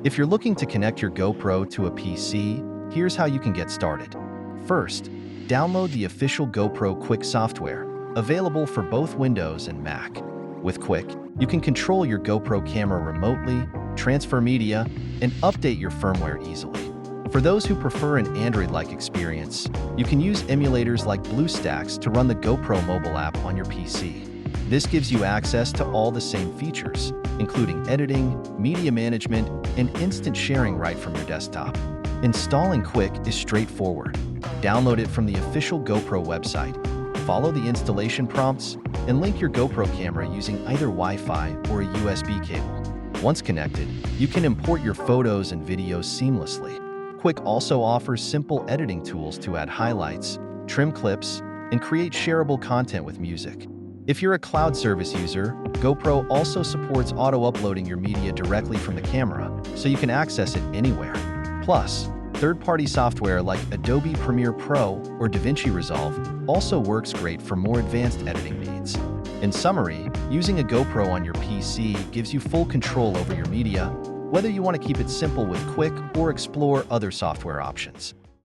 If you're looking to connect your GoPro to a PC, here's how you can get started. First, download the official GoPro Quik software, available for both Windows and Mac. With Quik, you can control your GoPro camera remotely, transfer media, and update your firmware easily. For those who prefer an Android-like experience, you can use emulators like BlueStacks to run the GoPro mobile app on your PC. This gives you access to all the same features, including editing, media management, and instant sharing right from your desktop. Installing Quik is straightforward. Download it from the official GoPro website. Follow the installation prompts and link your GoPro camera using either Wi-Fi or a USB cable. Once connected, you can import your photos and videos seamlessly. Quik also offers simple editing tools to add highlights, trim clips, and create shareable content with music. If you're a cloud service user, GoPro also supports auto-uploading your media directly from the camera, so you can access it anywhere. Plus, third-party software like Adobe Premiere Pro or DaVinci Resolve also works great for more advanced editing needs. In summary, using a GoPro on your PC gives you full control over your media, whether you want to keep it simple with Quik or explore other software options.